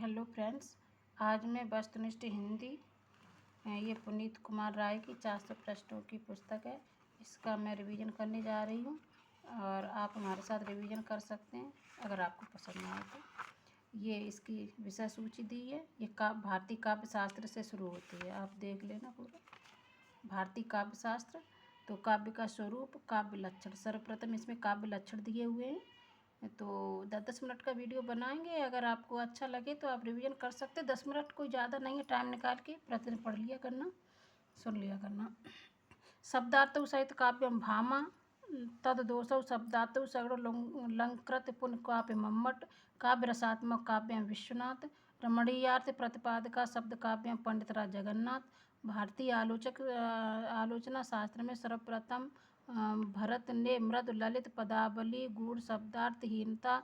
Hello friends, आज मैं वस्तुनिष्ठ हिंदी ये पुनीत कुमार राय की 400 पृष्ठों की पुस्तक है। इसका मैं रिवीजन करने जा रही हूँ और आप हमारे साथ रिवीजन कर सकते हैं अगर आपको पसंद आए तो। ये इसकी विषय सूची दी है। ये भारतीय काव्य शास्त्र से शुरू होती है, आप देख लेना पूरा। भारतीय काव्य शास्त्र तो काव्य का स्वरूप, काव्य लक्षण। सर्वप्रथम इसमें काव्य लक्षण दिए हुए हैं। तो 10-10 मिनट का वीडियो बनाएंगे, अगर आपको अच्छा लगे तो आप रिवीजन कर सकते हैं। 10 मिनट कोई ज़्यादा नहीं है, टाइम निकाल के प्रतिदिन पढ़ लिया करना, सुन लिया करना। शब्दार्थौ सहित काव्यम भामा तददोषौ शब्दार्थौ सगड़ो लंकृत पुन काव्य मम्मट काव्य रसात्मक काव्यम विश्वनाथ रमणीयार्थ प्रतिपादका शब्द काव्यम पंडितराज जगन्नाथ। भारतीय आलोचना शास्त्र में सर्वप्रथम भरत ने मृद ललित पदावली गूढ़ शब्दार्थहीनता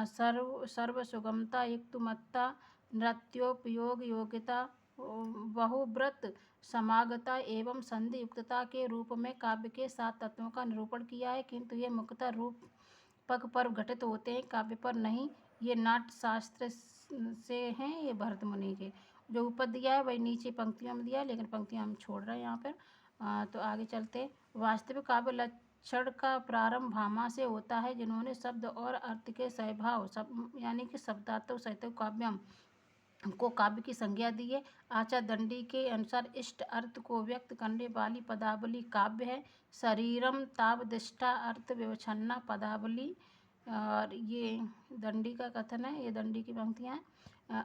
सर्व सुगमता युक्तमत्ता नृत्योपयोग योग्यता बहुव्रत समागता एवं संधि युक्तता के रूप में काव्य के 7 तत्वों का निरूपण किया है, किंतु ये मुख्यतः रूपक पर घटित होते हैं, काव्य पर नहीं। ये नाट्य शास्त्र से हैं, ये भरत मुनि के। जो ऊपर दिया है वही नीचे पंक्तियों में दिया है, लेकिन पंक्तियां हम छोड़ रहे हैं यहाँ पर। तो आगे चलते। वास्तविक काव्य लक्षण का प्रारंभ भामा से होता है, जिन्होंने शब्द और अर्थ के सहभाव यानी कि शब्दार्थ सहित काव्यम को काव्य की संज्ञा दी है। आचार्य दंडी के अनुसार इष्ट अर्थ को व्यक्त करने वाली पदावली काव्य है। शरीरम तावदिष्टा अर्थ विवक्षन्ना पदावली। और ये दंडी का कथन है, ये दंडी की पंक्तियाँ हैं।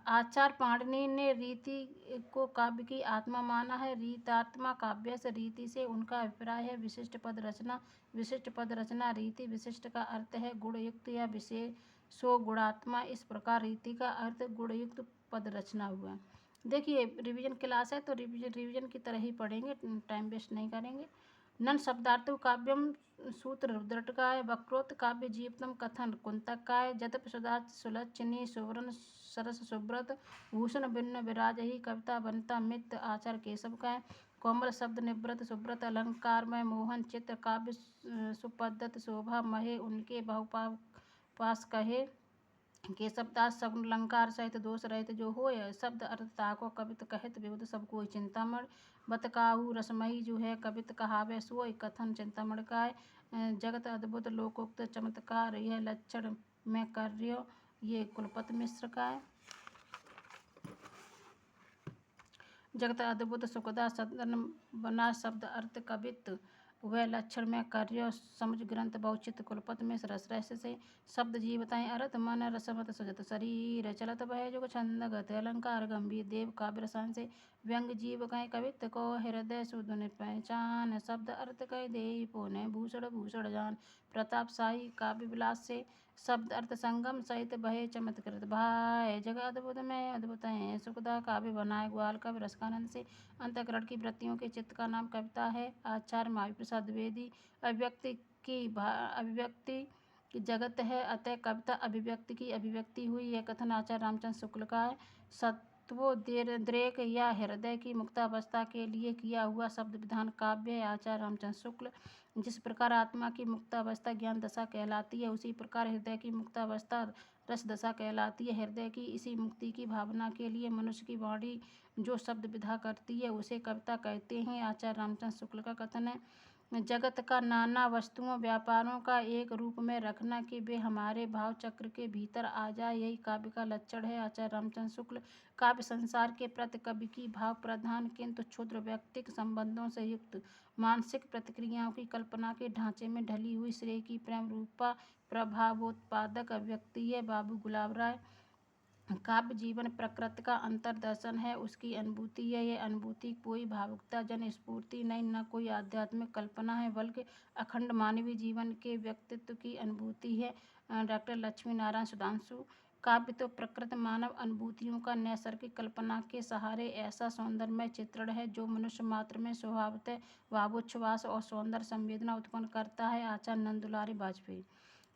आचार्य पाणिनि ने रीति को काव्य की आत्मा माना है। रीतात्मा काव्य से रीति से उनका अभिप्राय है। विशिष्ट पद रचना, विशिष्ट पद रचना रीति विशिष्ट का अर्थ है गुणयुक्त या विशेषो गुणात्मा। इस प्रकार रीति का अर्थ गुणयुक्त पद रचना हुआ। देखिए रिवीजन क्लास है तो रिवीजन की तरह ही पढ़ेंगे, टाइम वेस्ट नहीं करेंगे। नन शब्दार्थो काव्यम सूत्र रुद्रटकाय वक्रोक्त काव्य जीवतम कथन कुंतकाय जतप सुधा सुलक्षणी सुवर्ण सरस सुब्रत भूषण भिन्न विराज ही कविता बनता मित्र आचार केशव का कोमल शब्द निवृत सुब्रत अलंकारमय मोहन चित्र काव्य सुपद्धत शोभा महे उनके बहुपास कहे केशवदास सगुन अलंकार सहित दोष रहित जो हो शब्द अर्थ ताको कवित कहत विबुध सब कोई चिंतामण बतकाहू रसमयी जो है कवित कहावे सोय कथन चिंतामण काय जगत अद्भुत लोकोक्त चमत्कार यह लक्षण में कार्य। ये कुलपति मिश्र का है। जगत अद्भुत सुखदा सदन बना शब्द अर्थ कवित वह लक्षण में कार्य समुझ ग्रंथ बहुचित कुलपत में रस रस से शब्द जीवताएं अर्थ मन रसमत सजत शरीर चलत भय जुग छंद गत अलंकार गंभीर देव काव्य रसान से व्यंग जीव कह कवित्व को हृदय सुधुन पहचान शब्द अर्थ कह दे पोने भूषण भूषण जान प्रताप शाही काव्य विलास से शब्द अर्थ संगम सहित भय चमत्कृत भाई जगह अद्भुत में अद्भुत है सुखदा काव्य बनाए ग्वाल कवि रसकानंद से अंतःकरण की वृत्तियों के चित्त का नाम कविता है। आचार्य महावीर प्रसाद द्विवेदी अभिव्यक्ति की जगत है अतः कविता अभिव्यक्ति की अभिव्यक्ति हुई। यह कथन आचार्य रामचंद्र शुक्ल का है। सत्वोद्रेक या हृदय की मुक्तावस्था के लिए किया हुआ शब्द विधान काव्य है। आचार्य रामचंद्र शुक्ल जिस प्रकार आत्मा की मुक्तावस्था ज्ञान दशा कहलाती है, उसी प्रकार हृदय की मुक्तावस्था रस दशा कहलाती है। हृदय की इसी मुक्ति की भावना के लिए मनुष्य की वाणी जो शब्द विधा करती है उसे कविता कहते हैं। आचार्य रामचंद्र शुक्ल का कथन है जगत का नाना वस्तुओं व्यापारों का एक रूप में रखना कि वे हमारे भाव चक्र के भीतर आ जाए, यही काव्य का लक्षण है। आचार्य रामचंद्र शुक्ल काव्य संसार के प्रति कवि की भाव प्रधान किंतु क्षुद्र व्यक्तिक संबंधों से युक्त मानसिक प्रतिक्रियाओं की कल्पना के ढांचे में ढली हुई श्रेय की प्रेम रूपा प्रभावोत्पादक अभिव्यक्ति है। बाबू गुलाब राय काव्य जीवन प्रकृति का अंतर्दर्शन है, उसकी अनुभूति है। यह अनुभूति कोई भावुकता जन स्फूर्ति नहीं, न कोई आध्यात्मिक कल्पना है, बल्कि अखंड मानवीय जीवन के व्यक्तित्व की अनुभूति है। डॉक्टर लक्ष्मी नारायण सुधांशु काव्य तो प्रकृति मानव अनुभूतियों का नैसर्गिक कल्पना के सहारे ऐसा सौंदर्यमय चित्रण है जो मनुष्य मात्र में स्वभावतः भावोच्छ्वास और सौंदर्य संवेदना उत्पन्न करता है। आचार्य नंदुलारी वाजपेयी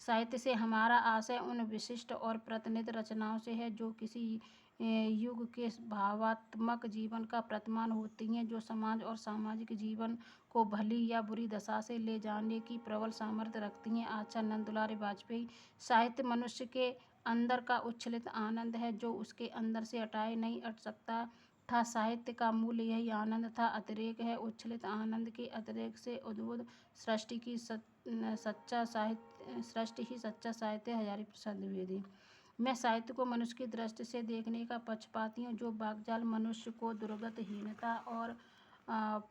साहित्य से हमारा आशय उन विशिष्ट और प्रतिनिधि रचनाओं से है जो किसी युग के भावात्मक जीवन का प्रतिमान होती हैं, जो समाज और सामाजिक जीवन को भली या बुरी दशा से ले जाने की प्रबल सामर्थ्य रखती हैं। आचार्य नंदुलारी वाजपेयी साहित्य मनुष्य के अंदर का उच्छलित आनंद है जो उसके अंदर से हटाए नहीं हट सकता था। साहित्य का मूल यही आनंद था। अतिरेक है उच्छलित आनंद के अतिरेक से उद्भुत सृष्टि ही सच्चा साहित्य। हजारी प्रसाद द्विवेदी। मैं साहित्य को मनुष्य की दृष्टि से देखने का पक्षपाती हूँ। जो वाग्जाल मनुष्य को दुर्गत हीनता और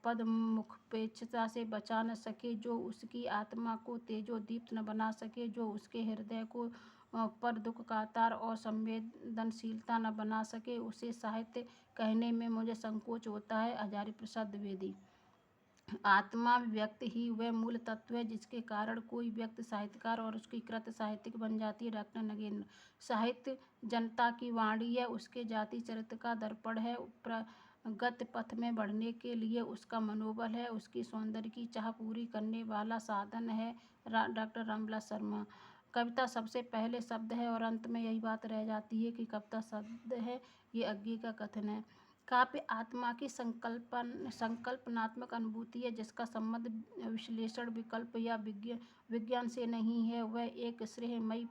पदमुखपेक्षता से बचा न सके, जो उसकी आत्मा को तेजोदीप्त न बना सके, जो उसके हृदय को पर दुख कातर और संवेदनशीलता न बना सके, उसे साहित्य कहने में मुझे संकोच होता है। हजारी प्रसाद द्विवेदी। आत्मा व्यक्ति ही वह मूल तत्व है जिसके कारण कोई व्यक्ति साहित्यकार और उसकी कृत साहित्यिक बन जाती है। डॉक्टर नगेंद्र। साहित्य जनता की वाणी है, उसके जाति चरित्र का दर्पण है, प्रगति पथ में बढ़ने के लिए उसका मनोबल है, उसकी सौंदर्य की चाह पूरी करने वाला साधन है। डॉक्टर रामविलास शर्मा। कविता सबसे पहले शब्द है और अंत में यही बात रह जाती है कि कविता शब्द है। ये अज्ञे का कथन है। काव्य आत्मा की संकल्पनात्मक अनुभूति है जिसका संबंध विश्लेषण विकल्प या विज्ञान से नहीं है। वह एक श्रेयमयी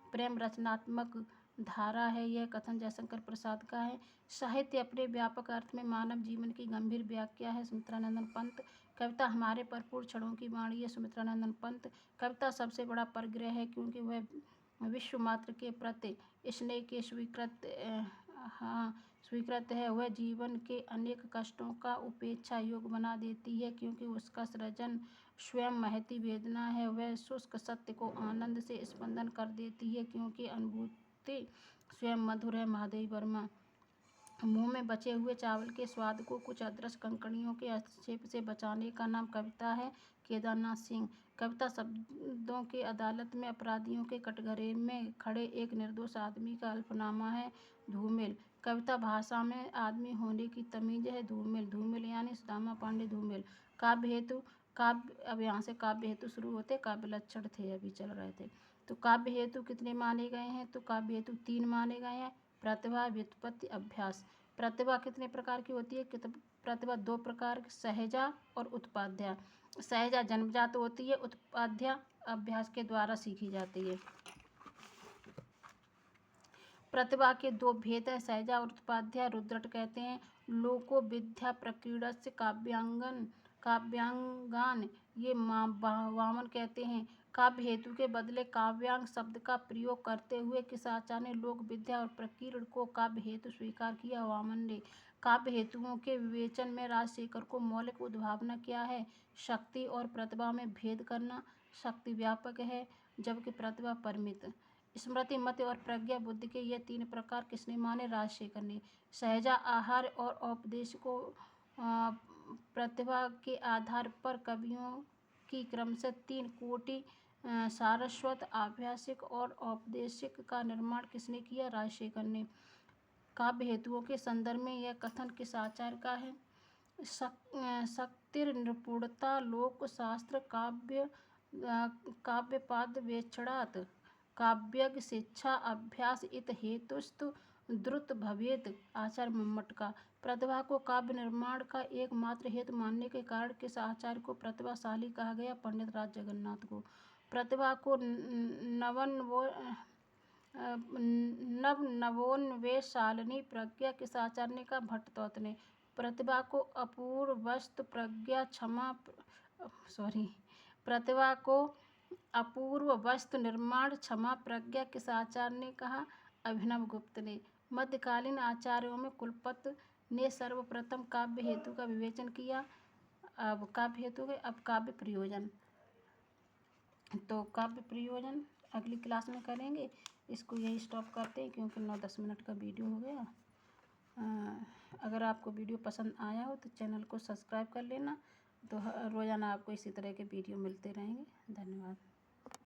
प्रेम रचनात्मक धारा है। यह कथन जयशंकर प्रसाद का है। साहित्य अपने व्यापक अर्थ में मानव जीवन की गंभीर व्याख्या है। सुमित्रानंदन पंत। कविता हमारे भरपूर क्षणों की वाणी है। सुमित्रानंदन पंत। कविता सबसे बड़ा परिग्रह है क्योंकि वह विश्व मात्र के प्रति स्नेह के स्वीकृत है। वह जीवन के अनेक कष्टों का उपेक्षा योग बना देती है क्योंकि उसका सृजन स्वयं महती वेदना है। वह शुष्क सत्य को आनंद से स्पंदन कर देती है क्योंकि अनुभूति स्वयं मधुर है। महादेवी वर्मा। मुंह में बचे हुए चावल के स्वाद को कुछ अदृश्य कंकड़ियों के हस्तक्षेप से बचाने का नाम कविता है। केदारनाथ सिंह। कविता शब्दों के अदालत में अपराधियों के कटघरे में खड़े एक निर्दोष आदमी का अल्पनामा है। धूमिल। कविता भाषा में आदमी होने की तमीज है। धूमिल यानी सुदामा पांडे धूमिल। काव्य हेतु। काव्य, अब यहाँ से काव्य हेतु शुरू होते, काव्य लक्षण थे अभी चल रहे थे। तो काव्य हेतु कितने माने गए हैं? तो काव्य हेतु 3 माने गए हैं। प्रतिभा, व्युत्पत्ति, अभ्यास। प्रतिभा कितने प्रकार की होती है? प्रतिभा 2 प्रकार की, सहजा और उत्पाद्या। सहजा जन्मजात होती है, उत्पाद्या अभ्यास के द्वारा सीखी जाती है। प्रतिभा के 2 भेद है, सहजा और उत्पाद्या। रुद्रट कहते हैं लोको विद्या प्रकीर्णस्य काव्यांगान। ये वामन कहते हैं। काव्य हेतु के बदले काव्यांग शब्द का प्रयोग करते हुए किस आचार्य ने लोक विद्या और प्रकीर्ण को काव्य हेतु स्वीकार किया? वामन ने। काव्य हेतुओं के विवेचन में राजशेखर को मौलिक उद्भावना क्या है? शक्ति और प्रतिभा में भेद करना। शक्ति व्यापक है जबकि प्रतिभा परिमित। स्मृति, मति और प्रज्ञा बुद्धि के ये 3 प्रकार किसने माने? राजशेखर ने। सहजा, आहार और औपदेश को प्रतिभा के आधार पर कवियों की क्रमशः 3 कोटि सारस्वत, आभासिक और औपदेशिक का निर्माण किसने किया? राजशेखर ने। काव्य हेतुओं के संदर्भ में यह कथन किस आचार्य का है? शक्तिर निपुणता लोक शास्त्र काव्यपाद वेक्षणात् काव्यज्ञ शिक्षा अभ्यास इत हेतुस्तु द्रुत भवेत्। आचार्य मम्मट का। प्रतिभा को काव्य निर्माण का एकमात्र हेतु मानने के कारण किस आचार्य को प्रतिभाशाली कहा गया? पंडित राज जगन्नाथ को। प्रतिभा को नवोन्वेषशालिनी प्रज्ञा किस आचार्य ने कहा? भट्टतौत ने। प्रतिभा को अपूर्व वस्तु प्रज्ञा प्रतिभा को अपूर्व वस्तु निर्माण क्षमा प्रज्ञा किस आचार्य ने कहा? अभिनव गुप्त ने। मध्यकालीन आचार्यों में कुलपति ने सर्वप्रथम काव्य हेतु का विवेचन किया। अब काव्य प्रयोजन। तो काव्य प्रयोजन अगली क्लास में करेंगे। इसको यही स्टॉप करते हैं क्योंकि 9-10 मिनट का वीडियो हो गया। अगर आपको वीडियो पसंद आया हो तो चैनल को सब्सक्राइब कर लेना। तो रोज़ाना आपको इसी तरह के वीडियो मिलते रहेंगे। धन्यवाद।